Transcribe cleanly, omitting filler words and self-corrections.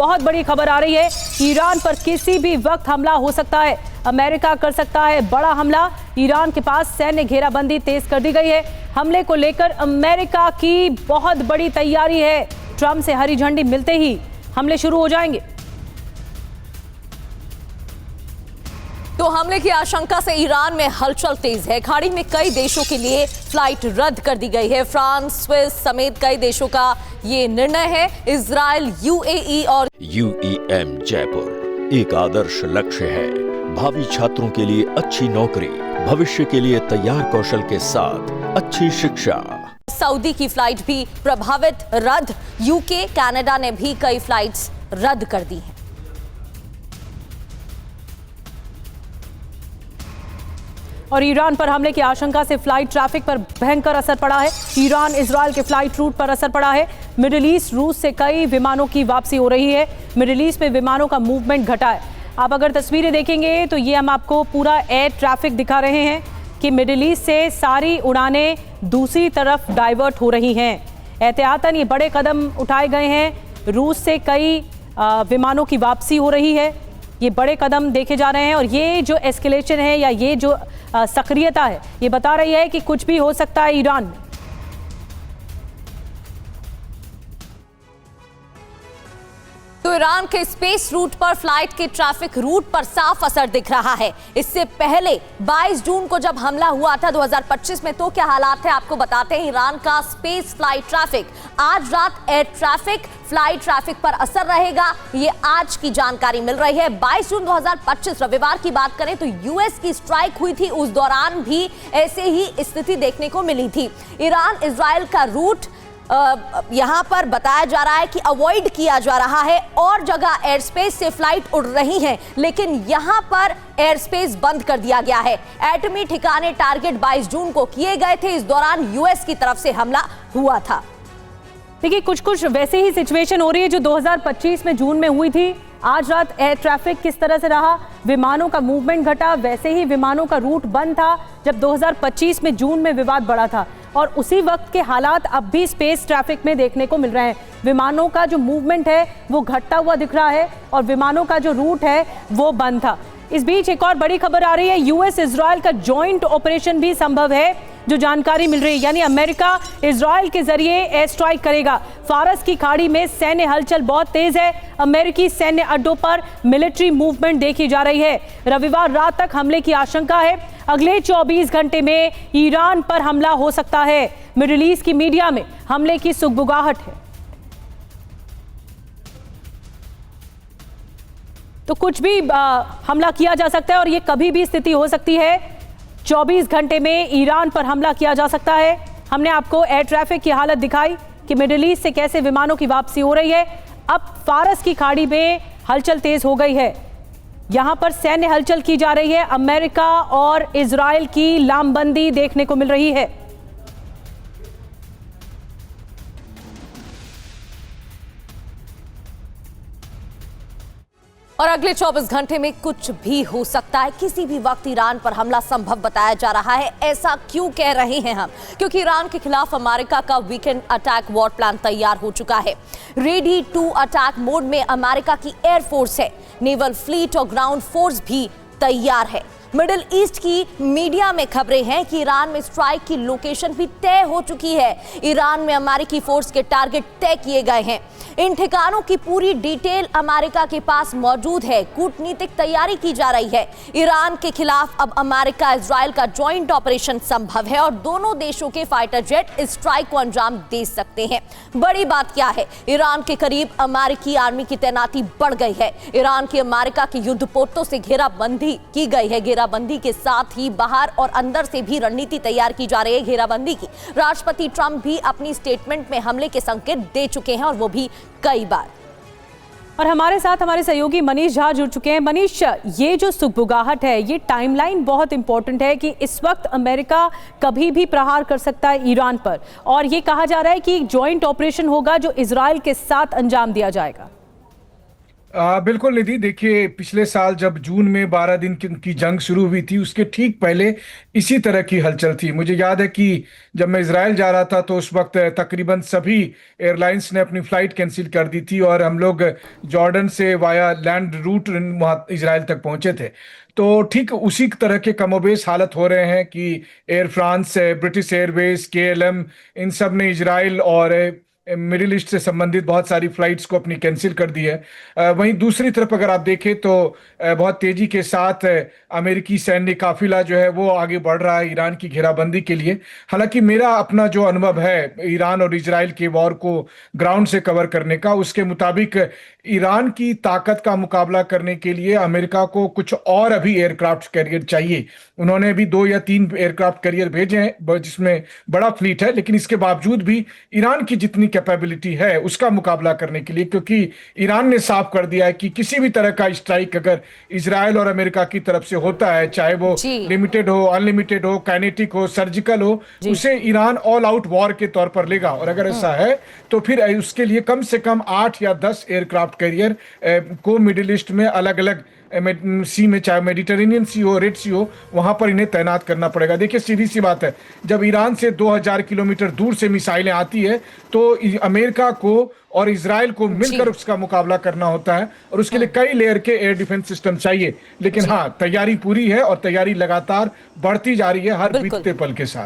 बहुत बड़ी खबर आ रही है। ईरान पर किसी भी वक्त हमला हो सकता है। अमेरिका कर सकता है बड़ा हमला। ईरान के पास सैन्य घेराबंदी तेज कर दी गई है। हमले को लेकर अमेरिका की बहुत बड़ी तैयारी है। ट्रंप से हरी झंडी मिलते ही हमले शुरू हो जाएंगे। तो हमले की आशंका से ईरान में हलचल तेज है। खाड़ी में कई देशों के लिए फ्लाइट रद्द कर दी गई है। फ्रांस, स्विस समेत कई देशों का ये निर्णय है। इजराइल, यूएई और UEM जयपुर एक आदर्श लक्ष्य है। भावी छात्रों के लिए अच्छी नौकरी, भविष्य के लिए तैयार कौशल के साथ अच्छी शिक्षा। सऊदी की फ्लाइट भी प्रभावित, रद्द। यूके, कनाडा ने भी कई फ्लाइट्स रद्द कर दी हैं। और ईरान पर हमले की आशंका से फ्लाइट ट्रैफिक पर भयंकर असर पड़ा है। ईरान इजराइल के फ्लाइट रूट पर असर पड़ा है। मिडिल ईस्ट, रूस से कई विमानों की वापसी हो रही है। मिडिल ईस्ट में विमानों का मूवमेंट घटा है। आप अगर तस्वीरें देखेंगे तो ये हम आपको पूरा एयर ट्रैफिक दिखा रहे हैं कि मिडिल ईस्ट से सारी उड़ानें दूसरी तरफ डाइवर्ट हो रही हैं। एहतियातन ये बड़े कदम उठाए गए हैं। रूस से कई विमानों की वापसी हो रही है। ये बड़े कदम देखे जा रहे हैं और ये जो एस्केलेशन है या ये जो सक्रियता है, ये बता रही है कि कुछ भी हो सकता है ईरान में। तो ईरान के स्पेस रूट पर फ्लाइट के ट्रैफिक रूट पर साफ असर दिख रहा है। इससे पहले 22 जून को जब हमला हुआ था 2025 में, तो क्या हालात थे आपको बताते हैं। ईरान का स्पेस फ्लाइट ट्रैफिक, आज रात एयर ट्रैफिक, फ्लाइट ट्रैफिक पर असर रहेगा, ये आज की जानकारी मिल रही है। 22 जून 2025 रविवार की बात करें तो यूएस की स्ट्राइक हुई थी, उस दौरान भी ऐसे ही स्थिति देखने को मिली थी। ईरान इजराइल का रूट यहां पर बताया जा रहा है कि अवॉइड किया जा रहा है और जगह एयर स्पेस से फ्लाइट उड़ रही हैं, लेकिन यहां पर एयर स्पेस बंद कर दिया गया है। एटमी ठिकाने टारगेट 22 जून को किए गए थे। इस दौरान यूएस की तरफ से हमला हुआ था। देखिए, कुछ वैसे ही सिचुएशन हो रही है जो 2025 में जून में हुई थी। आज रात एयर ट्रैफिक किस तरह से रहा, विमानों का मूवमेंट घटा, वैसे ही विमानों का रूट बंद था जब 2025 में जून में विवाद बढ़ा था। और उसी वक्त के हालात अब भी स्पेस ट्रैफिक में देखने को मिल रहे हैं। विमानों का जो मूवमेंट है वो घटता हुआ दिख रहा है और विमानों का जो रूट है वो बंद था। इस बीच एक और बड़ी खबर आ रही है, यूएस इजराइल का जॉइंट ऑपरेशन भी संभव है, जो जानकारी मिल रही है। यानी अमेरिका इजराइल के जरिए एयर स्ट्राइक करेगा। फारस की खाड़ी में सैन्य हलचल बहुत तेज है। अमेरिकी सैन्य अड्डों पर मिलिट्री मूवमेंट देखी जा रही है। रविवार रात तक हमले की आशंका है। अगले 24 घंटे में ईरान पर हमला हो सकता है। मिडिल ईस्ट की मीडिया में हमले की सुगबुगाहट है। तो कुछ भी हमला किया जा सकता है और ये कभी भी स्थिति हो सकती है। 24 घंटे में ईरान पर हमला किया जा सकता है। हमने आपको एयर ट्रैफिक की हालत दिखाई कि मिडिल ईस्ट से कैसे विमानों की वापसी हो रही है। अब फारस की खाड़ी में हलचल तेज हो गई है। यहां पर सैन्य हलचल की जा रही है। अमेरिका और इजराइल की लामबंदी देखने को मिल रही है। और अगले 24 घंटे में कुछ भी हो सकता है। किसी भी वक्त ईरान पर हमला संभव बताया जा रहा है। ऐसा क्यों कह रहे हैं हम? क्योंकि ईरान के खिलाफ अमेरिका का वीकेंड अटैक वॉर प्लान तैयार हो चुका है। रेडी टू अटैक मोड में अमेरिका की एयरफोर्स है। नेवल फ्लीट और ग्राउंड फोर्स भी तैयार है। मिडिल ईस्ट की मीडिया में खबरें हैं कि ईरान में स्ट्राइक की लोकेशन भी तय हो चुकी है। ईरान में अमेरिकी फोर्स के टारगेट तय किए गए हैं। इन ठिकानों की पूरी डिटेल अमेरिका के पास मौजूद है। कूटनीतिक तैयारी की जा रही है। ईरान के खिलाफ अब अमेरिका इजराइल का जॉइंट ऑपरेशन संभव है और दोनों देशों के फाइटर जेट इस स्ट्राइक को अंजाम दे सकते हैं। बड़ी बात क्या है? ईरान के करीब अमेरिकी आर्मी की तैनाती बढ़ गई है। ईरान की अमेरिका के युद्धपोतों से घेराबंदी की गई है। घेराबंदी के साथ ही बाहर और अंदर से भी रणनीति तैयार की जा रही है घेराबंदी की। राष्ट्रपति ट्रंप भी अपनी स्टेटमेंट में हमले के संकेत दे चुके हैं और वो भी कई बार। और हमारे साथ हमारे सहयोगी मनीष झा जुड़ चुके हैं। मनीष, ये जो सुगबुगाहट है, ये टाइमलाइन बहुत इंपॉर्टेंट है कि इस वक्त अमेरिका कभी भी प्रहार कर सकता है ईरान पर, और ये कहा जा रहा है कि जॉइंट ऑपरेशन होगा जो इजराइल के साथ अंजाम दिया जाएगा। बिल्कुल निधि, देखिए पिछले साल जब जून में 12 दिन की जंग शुरू हुई थी, उसके ठीक पहले इसी तरह की हलचल थी। मुझे याद है कि जब मैं इजराइल जा रहा था तो उस वक्त तकरीबन सभी एयरलाइंस ने अपनी फ्लाइट कैंसिल कर दी थी और हम लोग जॉर्डन से वाया लैंड रूट वहाँ इजराइल तक पहुंचे थे। तो ठीक उसी तरह के कमोबेश हालत हो रहे हैं कि air France, British Airways, KLM, इन सब ने इजराइल और मिडिल ईस्ट से संबंधित बहुत सारी फ्लाइट्स को अपनी कैंसिल कर दी है। वहीं दूसरी तरफ अगर आप देखें तो बहुत तेजी के साथ अमेरिकी सैन्य काफिला जो है वो आगे बढ़ रहा है ईरान की घेराबंदी के लिए। हालांकि मेरा अपना जो अनुभव है ईरान और इजराइल के वॉर को ग्राउंड से कवर करने का, उसके मुताबिक ईरान की ताकत का मुकाबला करने के लिए अमेरिका को कुछ और अभी एयरक्राफ्ट कैरियर चाहिए। उन्होंने अभी 2 या 3 एयरक्राफ्ट कैरियर भेजे हैं जिसमें बड़ा फ्लीट है, लेकिन इसके बावजूद भी ईरान की जितनी कैपेबिलिटी है उसका मुकाबला करने के लिए, क्योंकि ईरान ने साफ कर दिया है कि किसी भी तरह का स्ट्राइक अगर इजराइल और अमेरिका की तरफ से होता है, चाहे वो लिमिटेड हो, अनलिमिटेड हो, काइनेटिक हो, सर्जिकल हो, उसे ईरान ऑल आउट वॉर के तौर पर लेगा। और अगर ऐसा है तो फिर उसके लिए कम से कम 8 या 10 एयरक्राफ्ट कैरियर को मिडिल ईस्ट में अलग अलग सी में, चाहे मेडिटेरेनियन सी हो, रेड सी हो, वहां पर इन्हें तैनात करना पड़ेगा। देखिए सीधी सी बात है, जब ईरान से 2000 किलोमीटर दूर से मिसाइलें आती है तो अमेरिका को और इजराइल को मिलकर उसका मुकाबला करना होता है और उसके लिए कई लेयर के एयर डिफेंस सिस्टम चाहिए। लेकिन हाँ, तैयारी पूरी है और तैयारी लगातार बढ़ती जा रही है हर बीतते पल के साथ।